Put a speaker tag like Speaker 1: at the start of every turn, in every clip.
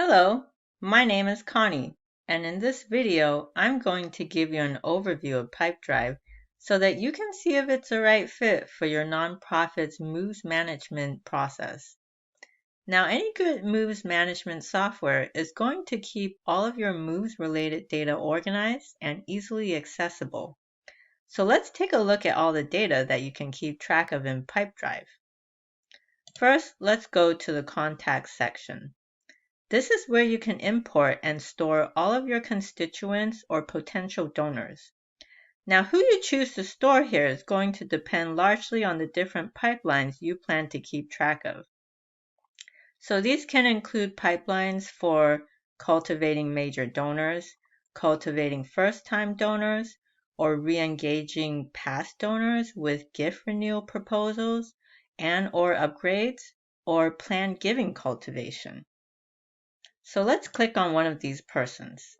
Speaker 1: Hello, my name is Connie, and in this video, I'm going to give you an overview of Pipedrive so that you can see if it's the right fit for your nonprofit's moves management process. Now, any good moves management software is going to keep all of your moves-related data organized and easily accessible. So let's take a look at all the data that you can keep track of in Pipedrive. First, let's go to the Contacts section. This is where you can import and store all of your constituents or potential donors. Now, who you choose to store here is going to depend largely on the different pipelines you plan to keep track of. So these can include pipelines for cultivating major donors, cultivating first-time donors, or re-engaging past donors with gift renewal proposals and/or upgrades, or planned giving cultivation. So let's click on one of these persons.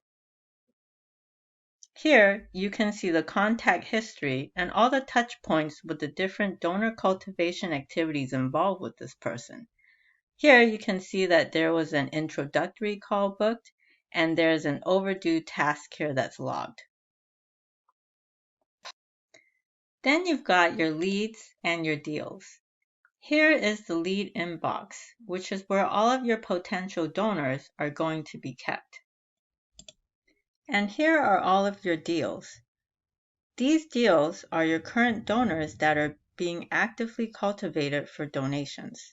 Speaker 1: Here, you can see the contact history and all the touch points with the different donor cultivation activities involved with this person. Here, you can see that there was an introductory call booked, and there's an overdue task here that's logged. Then you've got your leads and your deals. Here is the lead inbox, which is where all of your potential donors are going to be kept. And here are all of your deals. These deals are your current donors that are being actively cultivated for donations.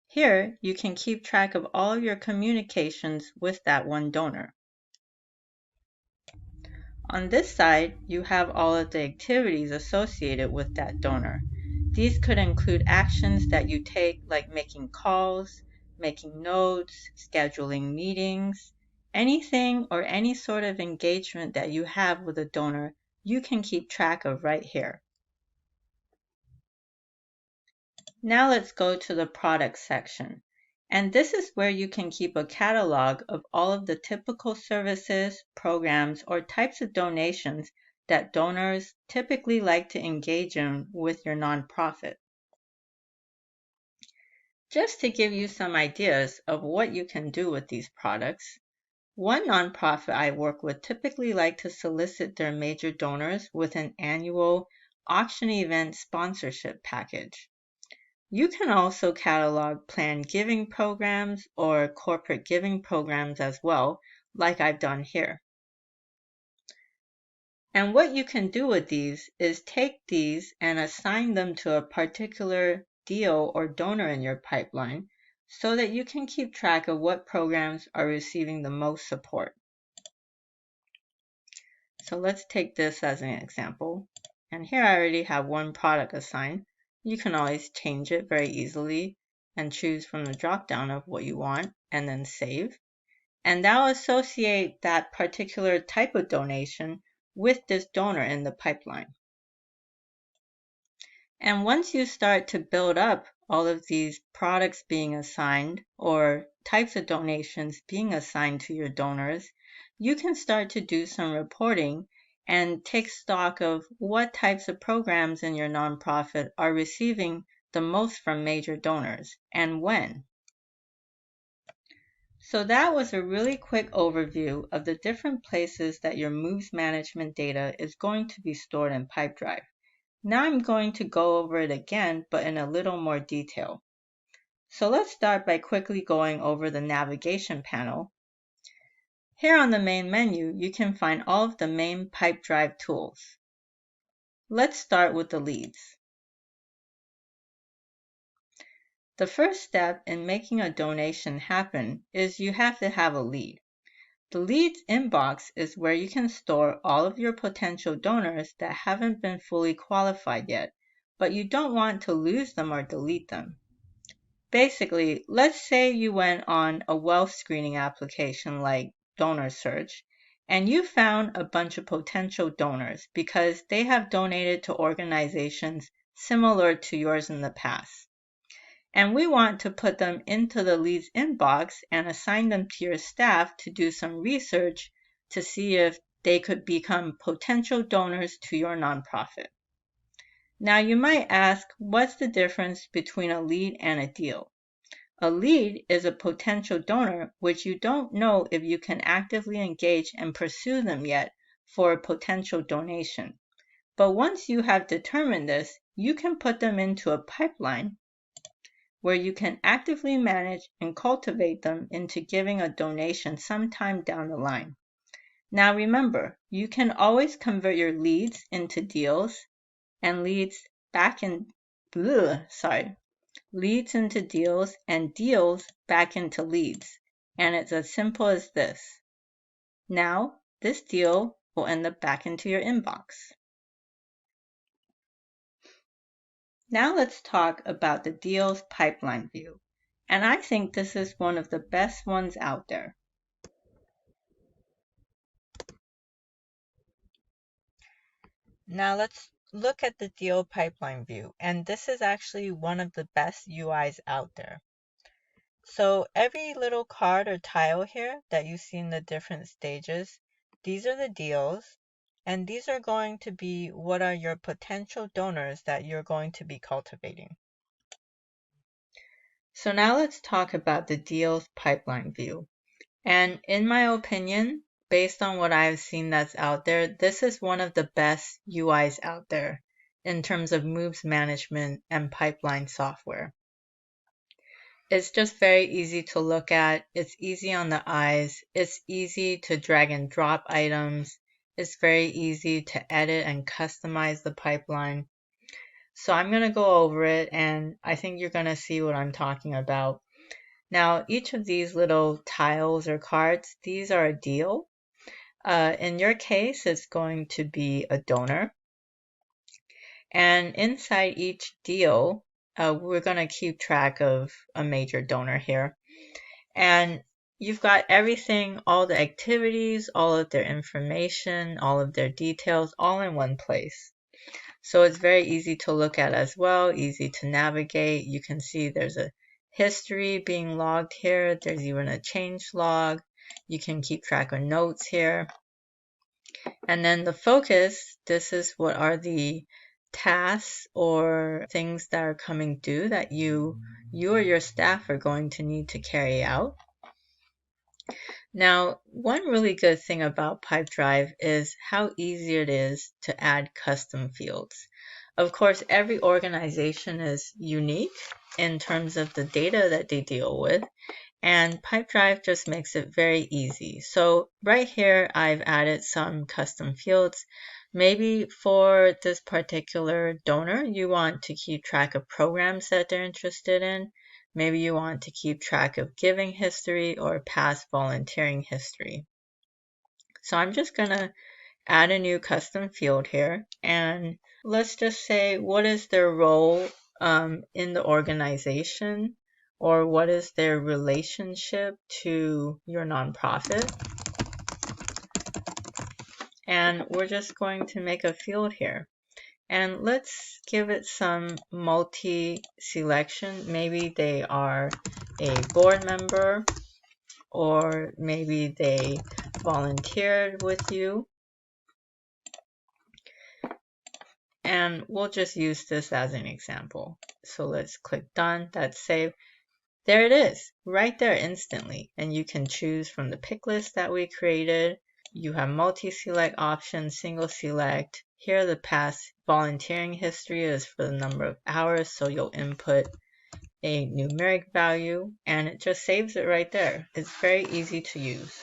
Speaker 1: Here, you can keep track of all of your communications with that one donor. On this side, you have all of the activities associated with that donor. These could include actions that you take, like making calls, making notes, scheduling meetings. Anything or any sort of engagement that you have with a donor, you can keep track of right here. Now let's go to the products section. And this is where you can keep a catalog of all of the typical services, programs, or types of donations that donors typically like to engage in with your nonprofit. Just to give you some ideas of what you can do with these products, one nonprofit I work with typically like to solicit their major donors with an annual auction event sponsorship package. You can also catalog planned giving programs or corporate giving programs as well, like I've done here. And what you can do with these is take these and assign them to a particular deal or donor in your pipeline so that you can keep track of what programs are receiving the most support. So let's take this as an example. And here I already have one product assigned. You can always change it very easily and choose from the drop-down of what you want and then save. And that'll associate that particular type of donation with this donor in the pipeline. And once you start to build up all of these products being assigned or types of donations being assigned to your donors, you can start to do some reporting and take stock of what types of programs in your nonprofit are receiving the most from major donors and when. So that was a really quick overview of the different places that your moves management data is going to be stored in Pipedrive. Now I'm going to go over it again, but in a little more detail. So let's start by quickly going over the navigation panel. Here on the main menu, you can find all of the main Pipedrive tools. Let's start with the leads. The first step in making a donation happen is you have to have a lead. The leads inbox is where you can store all of your potential donors that haven't been fully qualified yet, but you don't want to lose them or delete them. Basically, let's say you went on a wealth screening application like Donor Search, and you found a bunch of potential donors because they have donated to organizations similar to yours in the past. And we want to put them into the leads inbox and assign them to your staff to do some research to see if they could become potential donors to your nonprofit. Now you might ask, what's the difference between a lead and a deal? A lead is a potential donor which you don't know if you can actively engage and pursue them yet for a potential donation. But once you have determined this, you can put them into a pipeline where you can actively manage and cultivate them into giving a donation sometime down the line. Now remember, you can always convert your leads into deals and leads into deals and deals back into leads. And it's as simple as this. Now, this deal will end up back into your inbox. Now let's talk about the deals pipeline view. And I think this is one of the best ones out there. Now let's look at the deal pipeline view. And this is actually one of the best UIs out there. So every little card or tile here that you see in the different stages, these are the deals, and these are going to be what are your potential donors that you're going to be cultivating. So now let's talk about the deals pipeline view. And in my opinion, based on what I've seen that's out there, this is one of the best UIs out there in terms of moves management and pipeline software. It's just very easy to look at. It's easy on the eyes. It's easy to drag and drop items. It's very easy to edit and customize the pipeline. So I'm going to go over it, and I think you're going to see what I'm talking about. Now, each of these little tiles or cards, these are a deal. In your case, it's going to be a donor. And inside each deal, we're going to keep track of a major donor here. And you've got everything, all the activities, all of their information, all of their details, all in one place. So it's very easy to look at as well, easy to navigate. You can see there's a history being logged here. There's even a change log. You can keep track of notes here. And then the focus, this is what are the tasks or things that are coming due that you or your staff are going to need to carry out. Now, one really good thing about Pipedrive is how easy it is to add custom fields. Of course, every organization is unique in terms of the data that they deal with, and Pipedrive just makes it very easy. So right here, I've added some custom fields. Maybe for this particular donor, you want to keep track of programs that they're interested in. Maybe you want to keep track of giving history or past volunteering history. So I'm just going to add a new custom field here. And let's just say, what is their role in the organization? Or what is their relationship to your nonprofit? And we're just going to make a field here. And let's give it some multi-selection. Maybe they are a board member, or maybe they volunteered with you. And we'll just use this as an example. So let's click done, that's saved. There it is, right there instantly. And you can choose from the pick list that we created. You have multi-select options, single select. Here the past volunteering history is for the number of hours, so you'll input a numeric value and it just saves it right there. It's very easy to use.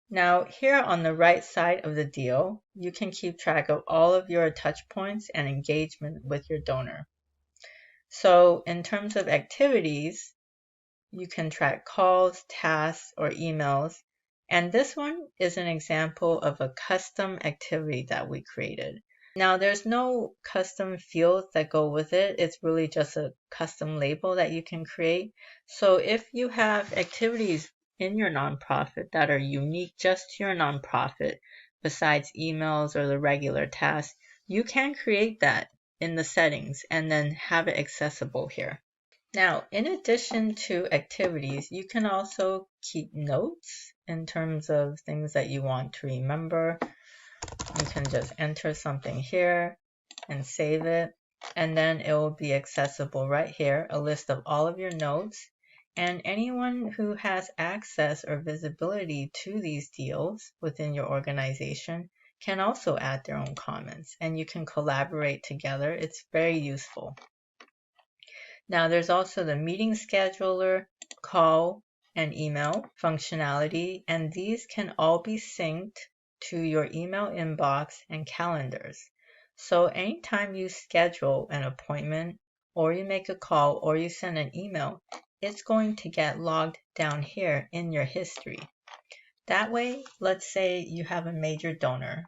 Speaker 1: Now here on the right side of the deal, you can keep track of all of your touch points and engagement with your donor. So in terms of activities, you can track calls, tasks, or emails. And this one is an example of a custom activity that we created. Now there's no custom fields that go with it. It's really just a custom label that you can create. So if you have activities in your nonprofit that are unique just to your nonprofit, besides emails or the regular tasks, you can create that in the settings and then have it accessible here. Now, in addition to activities, you can also keep notes in terms of things that you want to remember. You can just enter something here and save it. and then it will be accessible right here, a list of all of your notes. And anyone who has access or visibility to these deals within your organization can also add their own comments, and you can collaborate together. It's very useful. Now there's also the meeting scheduler, call, and email functionality, and these can all be synced to your email inbox and calendars. So anytime you schedule an appointment, or you make a call, or you send an email, it's going to get logged down here in your history. That way, let's say you have a major donor,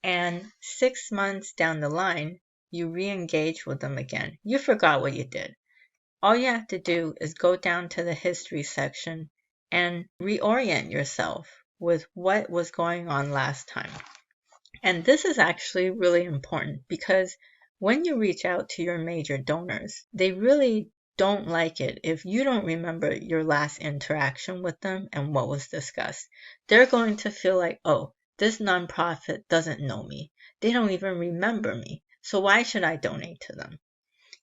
Speaker 1: and 6 months down the line, you re-engage with them again. You forgot what you did. All you have to do is go down to the history section and reorient yourself with what was going on last time. And this is actually really important because when you reach out to your major donors, they really don't like it if you don't remember your last interaction with them and what was discussed. They're going to feel like, oh, this nonprofit doesn't know me. They don't even remember me. So why should I donate to them?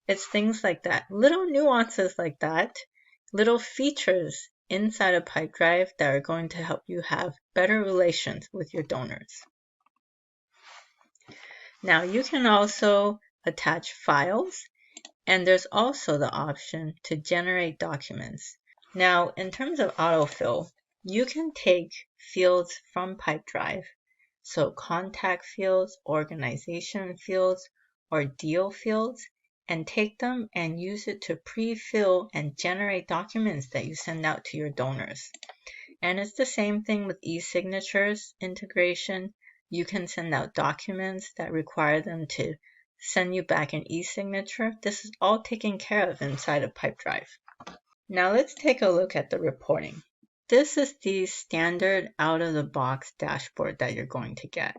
Speaker 1: It's things like that, little nuances like that, little features inside of Pipedrive that are going to help you have better relations with your donors. Now you can also attach files, and there's also the option to generate documents. Now in terms of autofill, you can take fields from Pipedrive, so contact fields, organization fields, or deal fields, and take them and use it to pre-fill and generate documents that you send out to your donors. And it's the same thing with e-signatures integration. You can send out documents that require them to send you back an e-signature. This is all taken care of inside of Pipedrive. Now let's take a look at the reporting. This is the standard out-of-the-box dashboard that you're going to get.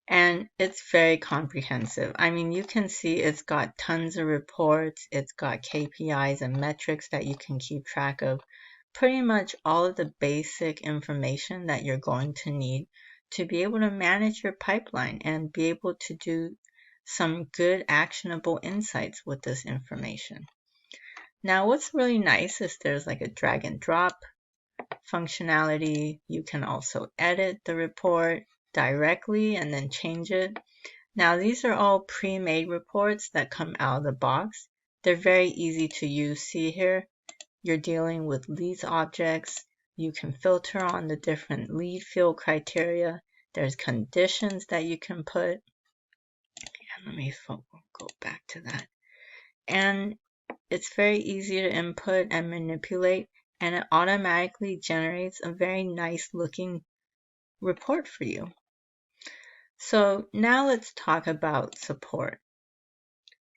Speaker 1: And it's very comprehensive. I mean, you can see it's got tons of reports. It's got KPIs and metrics that you can keep track of. Pretty much all of the basic information that you're going to need to be able to manage your pipeline and be able to do some good actionable insights with this information. Now, what's really nice is there's like a drag and drop functionality. You can also edit the report directly and then change it. Now these are all pre-made reports that come out of the box. They're very easy to use. See here, you're dealing with leads objects. You can filter on the different lead field criteria. There's conditions that you can put. And let me go back to that. And it's very easy to input and manipulate, and it automatically generates a very nice looking report for you. So now let's talk about support.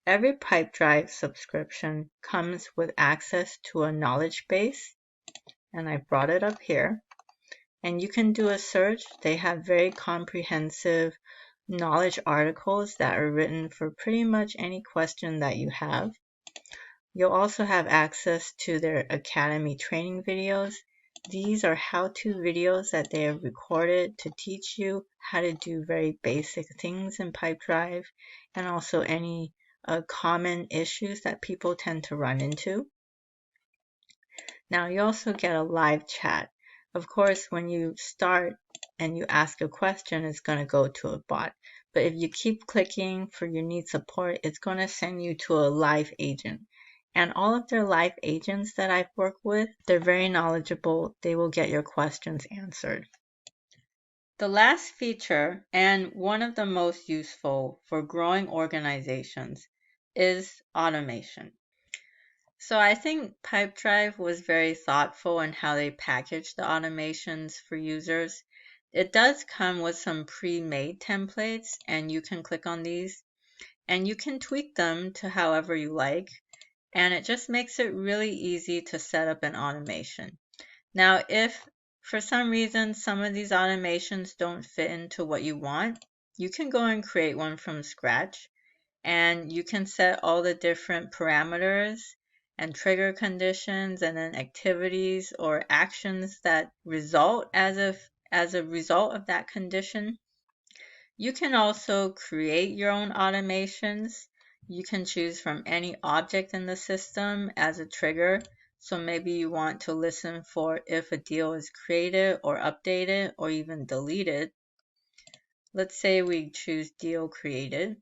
Speaker 1: Every Pipedrive subscription comes with access to a knowledge base, and I brought it up here. And you can do a search. They have very comprehensive knowledge articles that are written for pretty much any question that you have. You'll also have access to their Academy training videos. These are how-to videos that they have recorded to teach you how to do very basic things in Pipedrive and also any common issues that people tend to run into. Now you also get a live chat. Of course, when you start and you ask a question, it's going to go to a bot. But if you keep clicking for you need support, it's going to send you to a live agent. And all of their live agents that I've worked with, they're very knowledgeable. They will get your questions answered. The last feature, and one of the most useful for growing organizations, is automation. So I think Pipedrive was very thoughtful in how they package the automations for users. It does come with some pre-made templates, and you can click on these, and you can tweak them to however you like. And it just makes it really easy to set up an automation. Now, if for some reason some of these automations don't fit into what you want, you can go and create one from scratch, and you can set all the different parameters and trigger conditions and then activities or actions that result as a result of that condition. You can also create your own automations. You can choose from any object in the system as a trigger. So maybe you want to listen for if a deal is created or updated or even deleted. Let's say we choose deal created,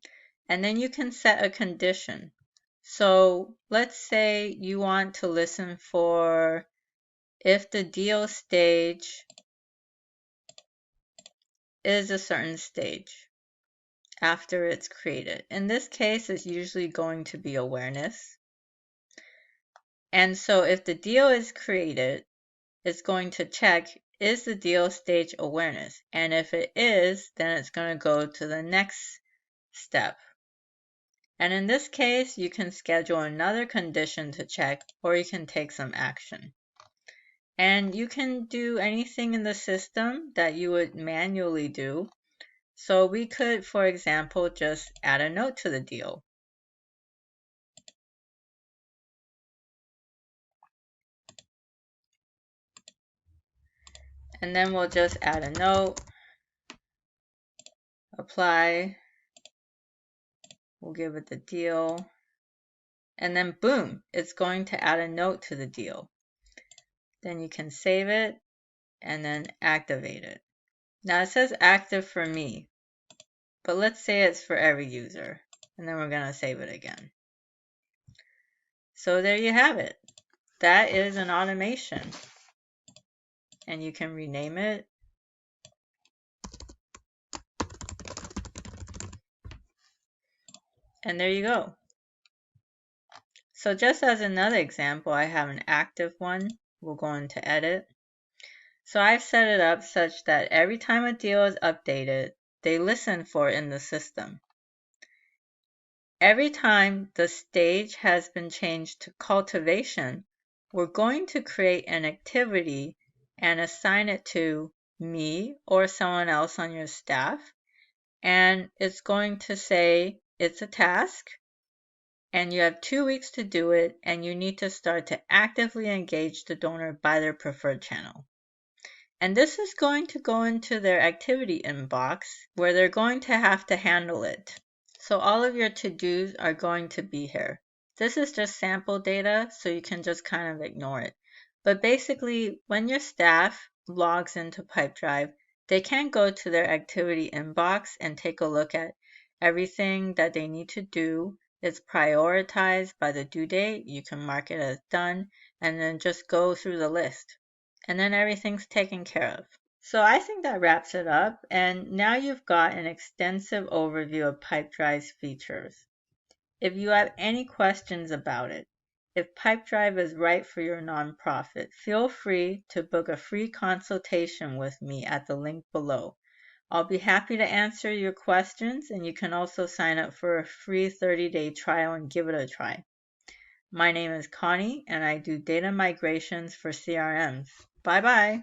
Speaker 1: and then you can set a condition. So let's say you want to listen for if the deal stage is a certain stage after it's created. In this case, it's usually going to be awareness. And so if the deal is created, it's going to check, is the deal stage awareness? And if it is, then it's going to go to the next step. And in this case, you can schedule another condition to check, or you can take some action. And you can do anything in the system that you would manually do. So we could, for example, just add a note to the deal. And then we'll just add a note, apply, we'll give it the deal, and then boom, it's going to add a note to the deal. Then you can save it and then activate it. Now it says active for me, but let's say it's for every user, and then we're going to save it again. So there you have it. That is an automation, and you can rename it. And there you go. So just as another example, I have an active one. We'll go into edit. So I've set it up such that every time a deal is updated, they listen for it in the system. Every time the stage has been changed to cultivation, we're going to create an activity and assign it to me or someone else on your staff. And it's going to say it's a task and you have 2 weeks to do it, and you need to start to actively engage the donor by their preferred channel. And this is going to go into their activity inbox where they're going to have to handle it. So all of your to-dos are going to be here. This is just sample data, so you can just kind of ignore it. But basically, when your staff logs into Pipedrive, they can go to their activity inbox and take a look at everything that they need to do. It's prioritized by the due date. You can mark it as done and then just go through the list. And then everything's taken care of. So I think that wraps it up, and now you've got an extensive overview of Pipedrive's features. If you have any questions about it, if Pipedrive is right for your nonprofit, feel free to book a free consultation with me at the link below. I'll be happy to answer your questions, and you can also sign up for a free 30-day trial and give it a try. My name is Connie, and I do data migrations for CRMs. Bye-bye.